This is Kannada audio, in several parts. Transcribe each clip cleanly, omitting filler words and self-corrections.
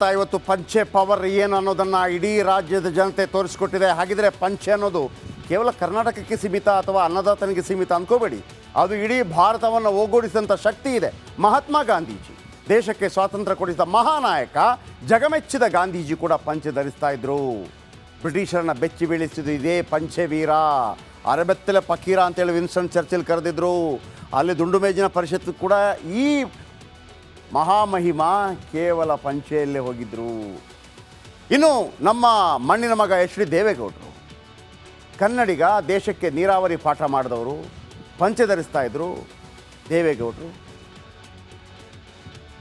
ಇವತ್ತು ಪಂಚೆ ಪವರ್ ಏನು ಅನ್ನೋದನ್ನು ಇಡೀ ರಾಜ್ಯದ ಜನತೆ ತೋರಿಸ್ಕೊಟ್ಟಿದೆ. ಹಾಗಿದ್ರೆ ಪಂಚೆ ಅನ್ನೋದು ಕೇವಲ ಕರ್ನಾಟಕಕ್ಕೆ ಸೀಮಿತ ಅಥವಾ ಅನ್ನದಾತನಿಗೆ ಸೀಮಿತ ಅಂದ್ಕೋಬೇಡಿ. ಅದು ಇಡೀ ಭಾರತವನ್ನು ಒಗ್ಗೂಡಿಸಿದಂಥ ಶಕ್ತಿ ಇದೆ. ಮಹಾತ್ಮ ಗಾಂಧೀಜಿ ದೇಶಕ್ಕೆ ಸ್ವಾತಂತ್ರ್ಯ ಕೊಡಿಸಿದ ಮಹಾನಾಯಕ, ಜಗಮೆಚ್ಚಿದ ಗಾಂಧೀಜಿ ಕೂಡ ಪಂಚೆ ಧರಿಸ್ತಾ ಇದ್ರು. ಬ್ರಿಟಿಷರನ್ನ ಬೆಚ್ಚಿ ಬೀಳಿಸಿದ್ದು ಇದೇ ಪಂಚೆ ವೀರ. ಅರಬೆತ್ತಲೆ ಫಕೀರ ಅಂತೇಳಿ ವಿನ್ಸ್ಟನ್ ಚರ್ಚಿಲ್ ಕರೆದಿದ್ರು. ಅಲ್ಲಿ ದುಂಡು ಮೇಜಿನ ಪರಿಷತ್ತು ಕೂಡ ಈ ಮಹಾಮಹಿಮ ಕೇವಲ ಪಂಚೆಯಲ್ಲೇ ಹೋಗಿದ್ರು. ಇನ್ನು ನಮ್ಮ ಮಣ್ಣಿನ ಮಗ ಎಚ್ ಡಿ ದೇವೇಗೌಡರು, ಕನ್ನಡಿಗ, ದೇಶಕ್ಕೆ ನೀರಾವರಿ ಪಾಠ ಮಾಡಿದವರು, ಪಂಚೆ ಧರಿಸ್ತಾ ಇದ್ರು. ದೇವೇಗೌಡರು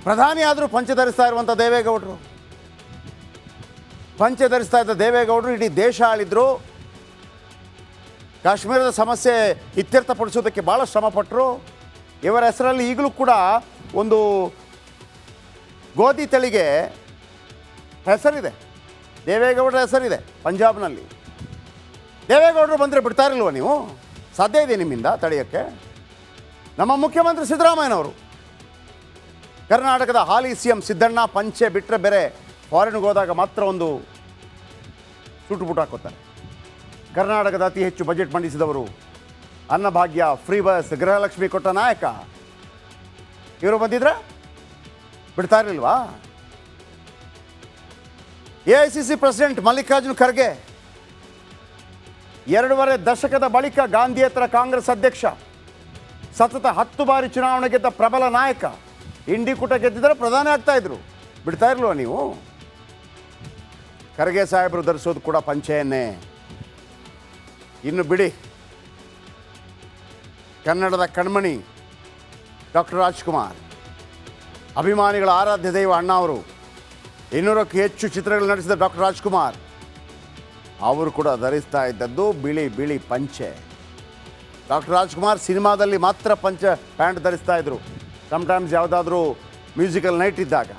ಪ್ರಧಾನಿ ಆದರೂ ಪಂಚೆ ಧರಿಸ್ತಾ ಇರುವಂಥ ದೇವೇಗೌಡರು, ಪಂಚೆ ಧರಿಸ್ತಾ ಇದ್ದ ದೇವೇಗೌಡರು ಇಡೀ ದೇಶ ಆಳಿದ್ರು. ಕಾಶ್ಮೀರದ ಸಮಸ್ಯೆ ಇತ್ಯರ್ಥಪಡಿಸೋದಕ್ಕೆ ಭಾಳ ಶ್ರಮಪಟ್ಟರು. ಇವರ ಹೆಸರಲ್ಲಿ ಈಗಲೂ ಕೂಡ ಒಂದು ಗೋಧಿ ತಳಿಗೆ ಹೆಸರಿದೆ, ದೇವೇಗೌಡರ ಹೆಸರಿದೆ ಪಂಜಾಬ್ನಲ್ಲಿ. ದೇವೇಗೌಡರು ಬಂದರೆ ಬಿಡ್ತಾ ಇರಲ್ವ ನೀವು? ಸಾಧ್ಯ ಇದೆ ನಿಮ್ಮಿಂದ ತಡೆಯೋಕ್ಕೆ? ನಮ್ಮ ಮುಖ್ಯಮಂತ್ರಿ ಸಿದ್ದರಾಮಯ್ಯನವರು, ಕರ್ನಾಟಕದ ಹಾಲಿ ಸಿ ಎಂ ಸಿದ್ದಣ್ಣ ಪಂಚೆ ಬಿಟ್ಟರೆ ಬೇರೆ ಫಾರಿನ್ಗೆ ಹೋದಾಗ ಮಾತ್ರ ಒಂದು ಸುಟ್ಟು ಬುಟ್ಟು ಹಾಕೋತಾರೆ. ಕರ್ನಾಟಕದ ಅತಿ ಹೆಚ್ಚು ಬಜೆಟ್ ಮಂಡಿಸಿದವರು, ಅನ್ನಭಾಗ್ಯ, ಫ್ರೀ ಬಸ್, ಗೃಹಲಕ್ಷ್ಮಿ ಕೊಟ್ಟ ನಾಯಕ, ಇವರು ಬಂದಿದ್ರೆ ಬಿಡ್ತಾ ಇರಲಿಲ್ವಾ? AICC ಪ್ರೆಸಿಡೆಂಟ್ ಮಲ್ಲಿಕಾರ್ಜುನ್ ಖರ್ಗೆ 2.5 ದಶಕದ ಬಳಿಕ ಗಾಂಧಿಯೇತರ ಕಾಂಗ್ರೆಸ್ ಅಧ್ಯಕ್ಷ, ಸತತ 10 ಬಾರಿ ಚುನಾವಣೆ ಗೆದ್ದ ಪ್ರಬಲ ನಾಯಕ, ಇಂಡಿ ಕೂಟ ಗೆದ್ದಿದ್ರೆ ಪ್ರಧಾನಿ ಆಗ್ತಾ ಇದ್ರು. ಬಿಡ್ತಾ ಇರಲ್ವ ನೀವು? ಖರ್ಗೆ ಸಾಹೇಬರು ಧರಿಸೋದು ಕೂಡ ಪಂಚೆಯನ್ನೇ. ಇನ್ನು ಬಿಡಿ, ಕನ್ನಡದ ಕಣ್ಮಣಿ ಡಾಕ್ಟರ್ ರಾಜ್ಕುಮಾರ್, ಅಭಿಮಾನಿಗಳ ಆರಾಧ್ಯ ದೈವ ಅಣ್ಣ ಅವರು, 200ಕ್ಕೂ ಹೆಚ್ಚು ಚಿತ್ರಗಳು ನಡೆಸಿದ ಡಾಕ್ಟರ್ ರಾಜ್ಕುಮಾರ್ ಅವರು ಕೂಡ ಧರಿಸ್ತಾ ಇದ್ದದ್ದು ಬಿಳಿ ಬಿಳಿ ಪಂಚೆ. ಡಾಕ್ಟರ್ ರಾಜ್ಕುಮಾರ್ ಸಿನಿಮಾದಲ್ಲಿ ಮಾತ್ರ ಪಂಚೆ ಪ್ಯಾಂಟ್ ಧರಿಸ್ತಾ ಇದ್ರು, ಸಮ್ಟೈಮ್ಸ್ ಯಾವುದಾದ್ರೂ ಮ್ಯೂಸಿಕಲ್ ನೈಟ್ ಇದ್ದಾಗ.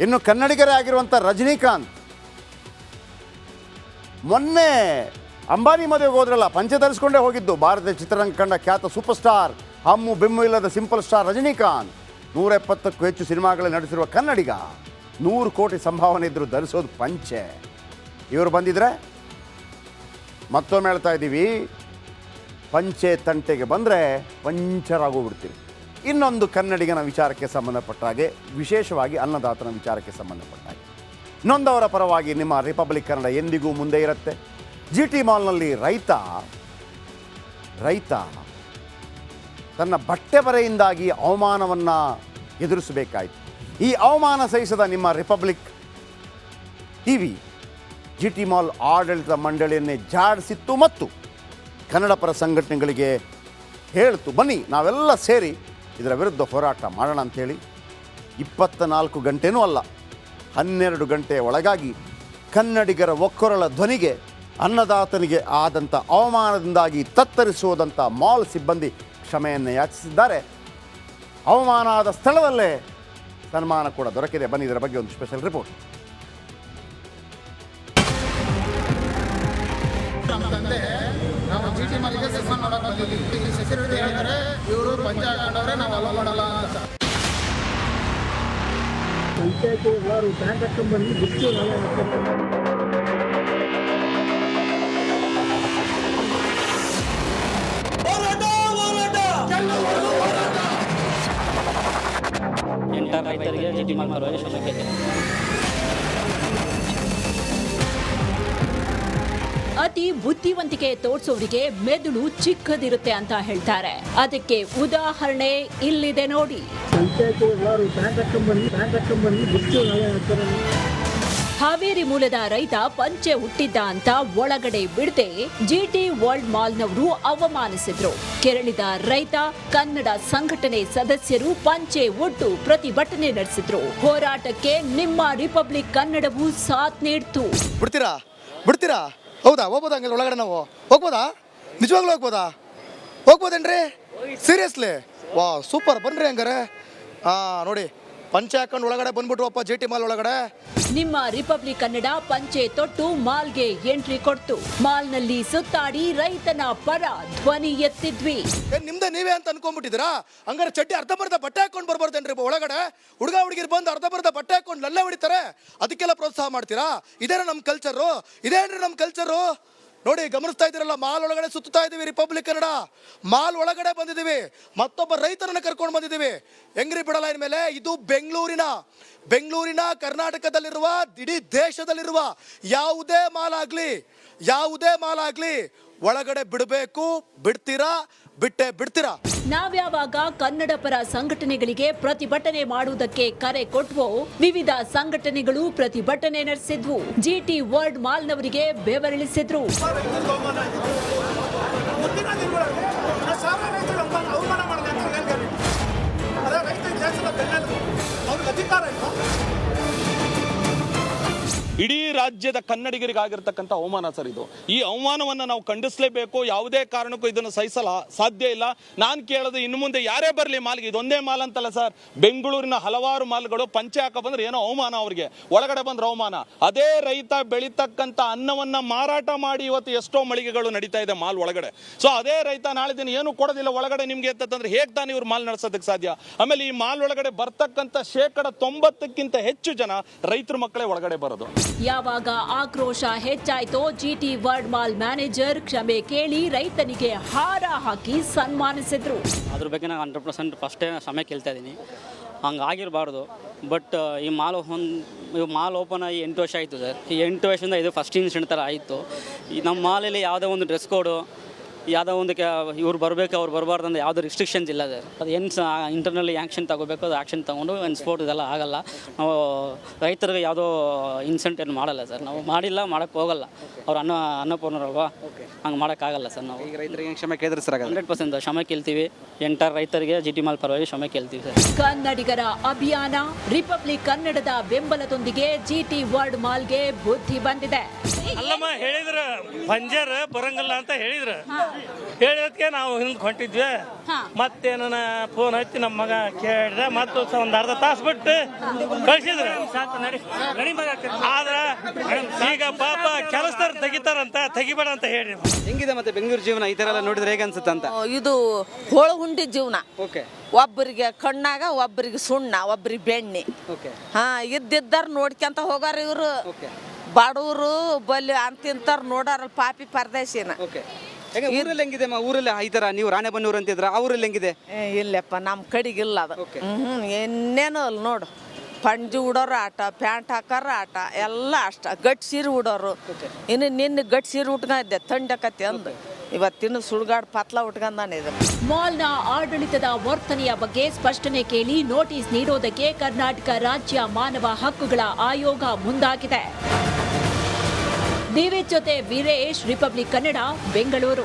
ಇನ್ನು ಕನ್ನಡಿಗರೇ ಆಗಿರುವಂಥ ರಜನಿಕಾಂತ್ ಮೊನ್ನೆ ಅಂಬಾನಿ ಮದುವೆಗೆ ಹೋದ್ರಲ್ಲ, ಪಂಚೆ ಧರಿಸ್ಕೊಂಡೇ ಹೋಗಿದ್ದು. ಭಾರತೀಯ ಚಿತ್ರರಂಗ ಕಂಡ ಖ್ಯಾತ ಸೂಪರ್ ಸ್ಟಾರ್, ಹಮ್ಮು ಬೆಮ್ಮು ಇಲ್ಲದ ಸಿಂಪಲ್ ಸ್ಟಾರ್ ರಜನಿಕಾಂತ್ 170ಕ್ಕೂ ಹೆಚ್ಚು ಸಿನಿಮಾಗಳಲ್ಲಿ ನಟಿಸಿರುವ ಕನ್ನಡಿಗ, 100 ಕೋಟಿ ಸಂಭಾವನೆ ಇದ್ದರೂ ಧರಿಸೋದು ಪಂಚೆ. ಇವರು ಬಂದಿದ್ರೆ ಮತ್ತೊಮ್ಮೆ ಹೇಳ್ತಾ ಇದ್ದೀವಿ, ಪಂಚೆ ತಂಟೆಗೆ ಬಂದರೆ ಪಂಚರ್ ಆಗೋಗ್ಬಿಡ್ತೀವಿ. ಇನ್ನೊಂದು ಕನ್ನಡಿಗನ ವಿಚಾರಕ್ಕೆ ಸಂಬಂಧಪಟ್ಟ ಹಾಗೆ, ವಿಶೇಷವಾಗಿ ಅನ್ನದಾತನ ವಿಚಾರಕ್ಕೆ ಸಂಬಂಧಪಟ್ಟ ಹಾಗೆ, ನೊಂದವರ ಪರವಾಗಿ ನಿಮ್ಮ ರಿಪಬ್ಲಿಕ್ ಕನ್ನಡ ಎಂದಿಗೂ ಮುಂದೆ ಇರುತ್ತೆ. GT ಮಾಲ್ನಲ್ಲಿ ರೈತ ತನ್ನ ಬಟ್ಟೆ ಬರೆಯಿಂದಾಗಿ ಅವಮಾನವನ್ನು ಎದುರಿಸಬೇಕಾಯಿತು. ಈ ಅವಮಾನ ಸಹಿಸದ ನಿಮ್ಮ ರಿಪಬ್ಲಿಕ್ TV GT ಮಾಲ್ ಆಡಳಿತ ಮಂಡಳಿಯನ್ನೇ ಜಾಡಿಸಿತ್ತು ಮತ್ತು ಕನ್ನಡ ಪರ ಸಂಘಟನೆಗಳಿಗೆ ಹೇಳ್ತು, ಬನ್ನಿ ನಾವೆಲ್ಲ ಸೇರಿ ಇದರ ವಿರುದ್ಧ ಹೋರಾಟ ಮಾಡೋಣ ಅಂಥೇಳಿ 24 ಗಂಟೆನೂ ಅಲ್ಲ, 12 ಗಂಟೆಯ ಒಳಗಾಗಿ ಕನ್ನಡಿಗರ ಒಕ್ಕೊರಳ ಧ್ವನಿಗೆ, ಅನ್ನದಾತನಿಗೆ ಆದಂಥ ಅವಮಾನದಿಂದಾಗಿ ತತ್ತರಿಸುವುದಂಥ ಮಾಲ್ ಸಿಬ್ಬಂದಿ ಕ್ಷಮೆಯನ್ನು ಯಾಚಿಸಿದ್ದಾರೆ. ಅವಮಾನ ಆದ ಸ್ಥಳದಲ್ಲೇ ಸನ್ಮಾನ ಕೂಡ ದೊರಕಿದೆ. ಬನ್ನಿ ಇದರ ಬಗ್ಗೆ ಒಂದು ಸ್ಪೆಷಲ್ ರಿಪೋರ್ಟ್. ನಾವು GT ಮಾಲ್ಗೆ ಸನ್ಮಾನ ಮಾಡಕ್ಕೆ ಬಂದಿದ್ದೀವಿ. ಸೆಕ್ಯೂರಿಟಿ ಹೇಳ್ತಾರೆ ಇವರು ಪಂಚೆ ಹಾಕೊಂಡವ್ರೆ, ನಾವು ಅಲೋ ಮಾಡಲ್ಲ ಅಂತ. ಪಂಚಾಯತ್ ಎಲ್ಲರೂ ಪ್ಯಾಂಟ್ ಹಾಕೊಂಡ್ಬಂದು ಬಿಟ್ಟು ರೈತರಿಗೆ GT ಮಾಲ್ ಬರುವ ಶ್ರಮಕ್ಕೆ ಅತಿ ಬುದ್ಧಿವಂತಿಕೆ ತೋರ್ಸೋರಿಗೆ ಮೆದುಳು ಚಿಕ್ಕದಿರುತ್ತೆ ಅಂತ ಹೇಳ್ತಾರೆ. ಅದಕ್ಕೆ ಉದಾಹರಣೆ ಇಲ್ಲಿದೆ ನೋಡಿ. ಪಂಚಾಯತ್ ಎಲ್ಲರೂ ಪ್ಯಾಂಟ್ ಹಾಕೊಂಡ್ಬಂದು ಬಿಟ್ಟು ಹಾವೇರಿ ಮೂಲದ ರೈತ ಪಂಚೆ ಹುಟ್ಟಿದ್ದ ಅಂತ ಒಳಗಡೆ ಬಿಡದೆ GT ವರ್ಲ್ಡ್ ಮಾಲ್ನವರು ಅವಮಾನಿಸಿದ್ರು. ಕೆರಳಿದ ರೈತ, ಕನ್ನಡ ಸಂಘಟನೆ ಸದಸ್ಯರು ಪಂಚೆ ಒಟ್ಟು ಪ್ರತಿಭಟನೆ ನಡೆಸಿದ್ರು. ಹೋರಾಟಕ್ಕೆ ನಿಮ್ಮ ರಿಪಬ್ಲಿಕ್ ಕನ್ನಡವು ಸಾಥ್ ನೀಡ್ತು. ಬಿಡ್ತೀರಾ? ಹೌದಾ? ಹೋಗ್ಬೋದಾ? ಹಂಗೆ ಒಳಗಡೆ ನಾವು ಹೋಗ್ಬೋದಾ? ನಿಜವಾಗ್ಲೂ ಹೋಗ್ಬೋದೇನ್ರಿ? ಸೀರಿಯಸ್ಲಿ? ವಾ, ಸೂಪರ್. ಬನ್ರಿ ಹಂಗಾರೆ. ನೋಡಿ, ಪಂಚೆ ಹಾಕೊಂಡು ಒಳಗಡೆ ಬಂದ್ಬಿಟ್ವಪ್ಪ GT ಮಾಲ್ ಒಳಗಡೆ. ನಿಮ್ಮ ರಿಪಬ್ಲಿಕ್ ಕನ್ನಡ ಪಂಚೆ ತೊಟ್ಟು ಮಾಲ್ಗೆ ಎಂಟ್ರಿ ಕೊಡ್ತು. ಮಾಲ್ನಲ್ಲಿ ಸುತ್ತಾಡಿ ರೈತನ ಪರ ಧ್ವನಿ ಎತ್ತಿದ್ವಿ. ನಿಮ್ದೆ ನೀವೇ ಅಂತ ಅನ್ಕೊಂಡ್ಬಿಟ್ಟಿದ್ದೀರಾ? ಹಂಗಾರೆ ಚಡ್ಡಿ ಅರ್ಧಬರ್ಧ ಬಟ್ಟೆ ಹಾಕೊಂಡು ಬರ್ಬಾರ್ದೇನ್ರಿ ಒಳಗಡೆ? ಹುಡುಗ ಹುಡುಗಿರು ಬಂದು ಅರ್ಧಬರ್ಧ ಬಟ್ಟೆ ಹಾಕೊಂಡು ಲಲ್ಲೆ ಹೊಡಿತಾರೆ, ಅದಕ್ಕೆಲ್ಲ ಪ್ರೋತ್ಸಾಹ ಮಾಡ್ತೀರಾ? ಇದೇನ ನಮ್ಮ ಕಲ್ಚರು? ಇದೇನ್ರಿ ನಮ್ಮ ಕಲ್ಚರು? ನೋಡಿ, ಗಮನಿಸ್ತಾ ಇದ್ದೀರಲ್ಲ, ಮಾಲ್ ಒಳಗಡೆ ಸುತ್ತಾ ಇದೀವಿ. ರಿಪಬ್ಲಿಕ್ ಕನ್ನಡ ಮಾಲ್ ಒಳಗಡೆ ಬಂದಿದ್ದೀವಿ. ಮತ್ತೊಬ್ಬ ರೈತರನ್ನ ಕರ್ಕೊಂಡು ಬಂದಿದ್ದೀವಿ. ಹೆಂಗ್ರಿ ಬಿಡಲ್ಲ ಇನ್ಮೇಲೆ? ಇದು ಬೆಂಗಳೂರಿನ ಕರ್ನಾಟಕದಲ್ಲಿರುವ, ಇಡೀ ದೇಶದಲ್ಲಿರುವ ಯಾವುದೇ ಮಾಲ್ ಆಗ್ಲಿ ಒಳಗಡೆ ಬಿಡಬೇಕು. ಬಿಡ್ತೀರಾ? ನಾವ್ಯಾವಾಗ ಕನ್ನಡ ಪರ ಸಂಘಟನೆಗಳಿಗೆ ಪ್ರತಿಭಟನೆ ಮಾಡುವುದಕ್ಕೆ ಕರೆ ಕೊಟ್ವೋ, ವಿವಿಧ ಸಂಘಟನೆಗಳು ಪ್ರತಿಭಟನೆ ನಡೆಸಿದ್ವು. GT world ಮಾಲ್ನವರಿಗೆ ಬೆವರಿಳಿಸಿದ್ರು. ಇಡೀ ರಾಜ್ಯದ ಕನ್ನಡಿಗರಿಗಾಗಿರ್ತಕ್ಕಂಥ ಅವಮಾನ ಸರ್ ಇದು. ಈ ಅವಮಾನವನ್ನು ನಾವು ಖಂಡಿಸಲೇಬೇಕು. ಯಾವುದೇ ಕಾರಣಕ್ಕೂ ಇದನ್ನು ಸಹಿಸಲು ಸಾಧ್ಯ ಇಲ್ಲ. ನಾನು ಕೇಳೋದು, ಇನ್ನು ಮುಂದೆ ಯಾರೇ ಬರಲಿ ಮಾಲ್ಗೆ, ಇದೊಂದೇ ಮಾಲ್ ಅಂತಲ್ಲ ಸರ್, ಬೆಂಗಳೂರಿನ ಹಲವಾರು ಮಾಲ್ಗಳು ಪಂಚೆ ಹಾಕ ಬಂದ್ರೆ ಏನೋ ಅವಮಾನ, ಅವ್ರಿಗೆ ಒಳಗಡೆ ಬಂದ್ರೆ ಅವಮಾನ. ಅದೇ ರೈತ ಬೆಳೀತಕ್ಕಂಥ ಅನ್ನವನ್ನ ಮಾರಾಟ ಮಾಡಿ ಇವತ್ತು ಎಷ್ಟೋ ಮಳಿಗೆಗಳು ನಡೀತಾ ಇದೆ ಮಾಲ್ ಒಳಗಡೆ. ಸೊ ಅದೇ ರೈತ ನಾಳೆ ದಿನ ಏನು ಕೊಡೋದಿಲ್ಲ ಒಳಗಡೆ ನಿಮ್ಗೆ ಅಂತಂದ್ರೆ ಹೇಗೆ ತಾನೇ ಇವ್ರು ಮಾಲ್ ನಡೆಸೋದಕ್ಕೆ ಸಾಧ್ಯ? ಆಮೇಲೆ ಈ ಮಾಲ್ ಒಳಗಡೆ ಬರ್ತಕ್ಕಂಥ 90% ಹೆಚ್ಚು ಜನ ರೈತರ ಮಕ್ಕಳೇ ಒಳಗಡೆ ಬರೋದು. ಯಾವಾಗ ಆಕ್ರೋಶ ಹೆಚ್ಚಾಯ್ತೋ, GT ವರ್ಲ್ಡ್ ಮಾಲ್ ಮ್ಯಾನೇಜರ್ ಕ್ಷಮೆ ಕೇಳಿ ರೈತನಿಗೆ ಹಾರ ಹಾಕಿ ಸನ್ಮಾನಿಸಿದ್ರು. ಅದ್ರ ಬಗ್ಗೆ ನಾನು 100% ಫಸ್ಟೇ ಕ್ಷಮೆ ಕೇಳ್ತಾ ಇದ್ದೀನಿ. ಹಂಗಾಗಿರಬಾರ್ದು. ಬಟ್ ಈ ಮಾಲ್ ಓಪನ್ ಆಗಿ 8 ವರ್ಷ ಆಯಿತು ಸರ್. ಈ 8 ವರ್ಷದಿಂದ ಇದು ಫಸ್ಟ್ ಇನ್ಸಿಡೆಂಟ್ ಥರ ಆಯಿತು. ಈ ನಮ್ಮ ಮಾಲಲ್ಲಿ ಯಾವುದೋ ಒಂದು ಡ್ರೆಸ್ ಕೋಡು, ಯಾವುದೋ ಒಂದು ಇವ್ರು ಬರಬೇಕು ಅವ್ರು ಬರಬಾರ್ದು ಅಂತ ಯಾವುದೋ ರಿಸ್ಟ್ರಿಕ್ಷನ್ಸ್ ಇಲ್ಲ ಸರ್. ಅದು ಏನು ಇಂಟರ್ನಲ್ಲಿ ಆ್ಯಕ್ಷನ್ ತಗೋಬೇಕು, ಅದು ಆ್ಯಕ್ಷನ್ ತೊಗೊಂಡು ಸ್ಪೋರ್ಟ್ ಇದೆಲ್ಲ ಆಗಲ್ಲ. ನಾವು ರೈತರಿಗೆ ಯಾವುದೋ ಇನ್ಸೆಂಟ್ ಏನು ಮಾಡಲ್ಲ ಸರ್. ನಾವು ಮಾಡಿಲ್ಲ, ಮಾಡೋಕ್ಕೆ ಹೋಗಲ್ಲ. ಅವ್ರು ಅನ್ನಪೂರ್ಣರಲ್ವಾ, ಹಂಗೆ ಮಾಡೋಕ್ಕಾಗಲ್ಲ ಸರ್. ನಾವು ಈಗ ರೈತರಿಗೆ ಕ್ಷಮೆ ಕೇಳಿದ್ರೆ ಸರ್ 100% ಕ್ಷಮೆ ಕೇಳ್ತೀವಿ. ಎಂಟರ್ ರೈತರಿಗೆ GT ಮಾಲ್ ಪರವಾಗಿ ಕ್ಷಮೆ ಕೇಳ್ತೀವಿ ಸರ್. ಕನ್ನಡಿಗರ ಅಭಿಯಾನ, ರಿಪಬ್ಲಿಕ್ ಕನ್ನಡದ ಬೆಂಬಲದೊಂದಿಗೆ GT ವರ್ಲ್ಡ್ ಮಾಲ್ಗೆ ಬುದ್ಧಿ ಬಂದಿದೆ. ಅಲ್ಲಮ್ಮ, ಹೇಳಿದ್ರ ಪಂಜರ್ ಬರಂಗಿಲ್ಲ ಅಂತ ಹೇಳಿದಕ್ಕೆ ನಾವು ಹಿಂದೆ ಹೊಂಟಿದ್ವಿ. ಮತ್ತೇನ ಫೋನ್ ಹಚ್ಚಿ ನಮ್ಮ ಮಗ ಕೇಳಿದ್ರೆ ಮತ್ತೆ ಒಂದು ಅರ್ಧ ತಾಸು ಬಿಟ್ಟು ಕಳ್ಸಿದ್ರು. ಆದ್ರ ಈಗ ಪಾಪ ಕೆಲಸದವ್ರು ತೆಗಿಬೇಡ ಅಂತ ಹೇಳಿ. ಹೆಂಗಿದೆ ಮತ್ತೆ ಬೆಂಗಳೂರು ಜೀವನ ಈ ತರ ಎಲ್ಲ ನೋಡಿದ್ರೆ ಹೇಗೆ ಅನ್ಸುತ್ತೆ ಅಂತ? ಇದು ಹೋಳಹುಂಡಿ ಜೀವನ. ಓಕೆ. ಒಬ್ಬರಿಗೆ ಕಣ್ಣಾಗ, ಒಬ್ಬರಿಗೆ ಸುಣ್ಣ, ಒಬ್ಬರಿಗೆ ಬೆಣ್ಣೆ. ಇದ್ದಿದ್ದಾರ ನೋಡ್ಕೊಂತ ಹೋಗಾರ ಇವ್ರು. ಬಡವರು ಬಲ್ಲಿ ಅಂತಿಂತಾರ ನೋಡಾರ ಪಾಪಿ ಪರದೇಶಿನ. ಊರಲ್ಲಿ ಹೆಂಗಿದೆ? ಊರಲ್ಲಿ ಈ ತರ ನೀವು ರಾಣೆಬೆನ್ನೂರು ಅಂತಿದ್ರ, ಆ ಊರಲ್ಲಿ ಹೆಂಗಿದೆ? ಇಲ್ಲಪ್ಪ, ನಮ್ಮ ಕಡೆಗಿಲ್ಲ ಅದು. ಇನ್ನೇನು ಅಲ್ಲಿ ನೋಡು, ಪಂಜಿ ಉಡೋರು ಆಟ, ಪ್ಯಾಂಟ್ ಹಾಕೋರ ಆಟ ಎಲ್ಲ ಅಷ್ಟ. ಗಟ್ಟಿ ಸೀರೆ ಉಡೋರು. ಇನ್ನು ನಿನ್ನೆ ಗಟ್ಟಿ ಸೀರೆ ಉಟ್ಕೊಂಡಿದ್ದೆ, ಥಂಡಕತಿ ಅಂದು. ಇವತ್ತಿನ ಸುಳ್ಗಾಡ್ ಪತ್ಲ ಉಟ್ಕೊಂಡಾನಿದೆ. ಮಾಲ್ನ ಆಡಳಿತದ ವರ್ತನೆಯ ಬಗ್ಗೆ ಸ್ಪಷ್ಟನೆ ಕೇಳಿ ನೋಟಿಸ್ ನೀಡೋದಕ್ಕೆ ಕರ್ನಾಟಕ ರಾಜ್ಯ ಮಾನವ ಹಕ್ಕುಗಳ ಆಯೋಗ ಮುಂದಾಗಿದೆ. ದಿವೇಶ್ ಜೊತೆ ವೀರೇಶ್, ರಿಪಬ್ಲಿಕ್ ಕನ್ನಡ, ಬೆಂಗಳೂರು.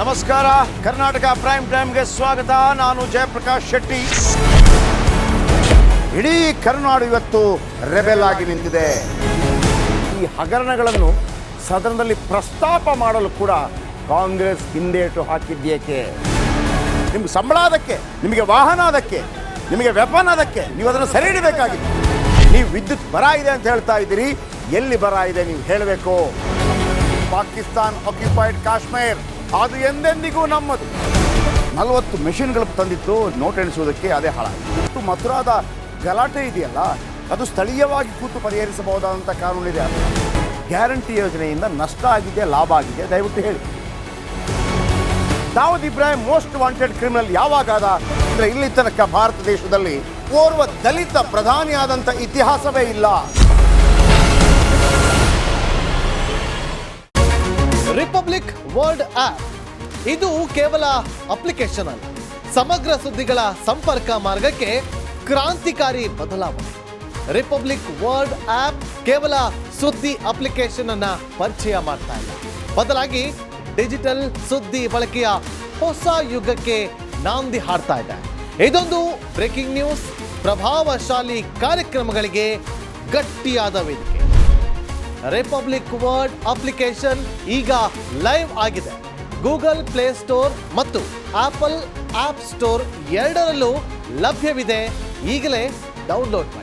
ನಮಸ್ಕಾರ, ಕರ್ನಾಟಕ ಪ್ರೈಮ್ ಟೈಮ್ಗೆ ಸ್ವಾಗತ. ನಾನು ಜಯಪ್ರಕಾಶ್ ಶೆಟ್ಟಿ. ಇಡೀ ಕರ್ನಾಡು ಇವತ್ತು ರೆಬೆಲ್ ಆಗಿ ನಿಂತಿದೆ. ಈ ಹಗರಣಗಳನ್ನು ಸದನದಲ್ಲಿ ಪ್ರಸ್ತಾಪ ಮಾಡಲು ಕೂಡ ಕಾಂಗ್ರೆಸ್ ಹಿಂದೇಟು ಹಾಕಿದ್ದೇಕೆ? ನಿಮ್ಗೆ ಸಂಬಳ ಅದಕ್ಕೆ, ನಿಮಗೆ ವಾಹನ ಅದಕ್ಕೆ, ನಿಮಗೆ ವೆಪನ್ ಅದಕ್ಕೆ, ನೀವು ಅದನ್ನು ಸೆರೆ ಹಿಡಿಬೇಕಾಗಿತ್ತು. ನೀವು ವಿದ್ಯುತ್ ಬರ ಇದೆ ಅಂತ ಹೇಳ್ತಾ ಇದ್ದೀರಿ, ಎಲ್ಲಿ ಬರ ಇದೆ ನೀವು ಹೇಳಬೇಕು. ಪಾಕಿಸ್ತಾನ್ ಆಕ್ಯುಪೈಡ್ ಕಾಶ್ಮೀರ್ ಅದು ಎಂದೆಂದಿಗೂ ನಮ್ಮದು. 40 ಮೆಷಿನ್ಗಳು ತಂದಿತ್ತು ನೋಟ್ ಎಣಿಸುವುದಕ್ಕೆ, ಅದೇ ಹಾಳಾಗಿದೆ. ಮಥುರಾದ ಗಲಾಟೆ ಇದೆಯಲ್ಲ, ಅದು ಸ್ಥಳೀಯವಾಗಿ ಕೂತು ಪರಿಹರಿಸಬಹುದಾದಂಥ ಕಾನೂನಿದೆ. ಗ್ಯಾರಂಟಿ ಯೋಜನೆಯಿಂದ ನಷ್ಟ ಆಗಿದೆ, ಲಾಭ ಆಗಿದೆ, ದಯವಿಟ್ಟು ಹೇಳಿ. Dawood Ibrahim most wanted criminal ಯಾವಾಗಾದ ಅಂದರೆ ಇಲ್ಲಿ ತನಕ ಭಾರತ ದೇಶದಲ್ಲಿ ಓರ್ವ ದಲಿತ ಪ್ರಧಾನಿಯಾದಂಥ ಇತಿಹಾಸವೇ ಇಲ್ಲ. ರಿಪಬ್ಲಿಕ್ ವರ್ಲ್ಡ್ ಆಪ್ ಇದು ಕೇವಲ ಅಪ್ಲಿಕೇಶನ್ ಅಲ್ಲ, ಸಮಗ್ರ ಸುದ್ದಿಗಳ ಸಂಪರ್ಕ ಮಾರ್ಗಕ್ಕೆ ಕ್ರಾಂತಿಕಾರಿ ಬದಲಾವಣೆ. ರಿಪಬ್ಲಿಕ್ ವರ್ಲ್ಡ್ ಆಪ್ ಕೇವಲ ಸುದ್ದಿ ಅಪ್ಲಿಕೇಶನ್ ಅನ್ನ ಪರಿಚಯ ಮಾಡ್ತಾ ಇಲ್ಲ, ಬದಲಾಗಿ ಡಿಜಿಟಲ್ ಸುದ್ದಿ ಬಳಕೆಯ ಹೊಸ ಯುಗಕ್ಕೆ ನಾಂದಿ ಹಾಡ್ತಾ ಇದೆ. ಇದೊಂದು ಬ್ರೇಕಿಂಗ್ ನ್ಯೂಸ್, ಪ್ರಭಾವಶಾಲಿ ಕಾರ್ಯಕ್ರಮಗಳಿಗೆ ಗಟ್ಟಿಯಾದ ವೇದಿಕೆ. ರಿಪಬ್ಲಿಕ್ ವರ್ಡ್ ಅಪ್ಲಿಕೇಶನ್ ಈಗ ಲೈವ್ ಆಗಿದೆ. ಗೂಗಲ್ ಪ್ಲೇ ಸ್ಟೋರ್ ಮತ್ತು ಆಪಲ್ ಆಪ್ ಸ್ಟೋರ್ ಎರಡರಲ್ಲೂ ಲಭ್ಯವಿದೆ. ಈಗಲೇ ಡೌನ್ಲೋಡ್ ಮಾಡಿ.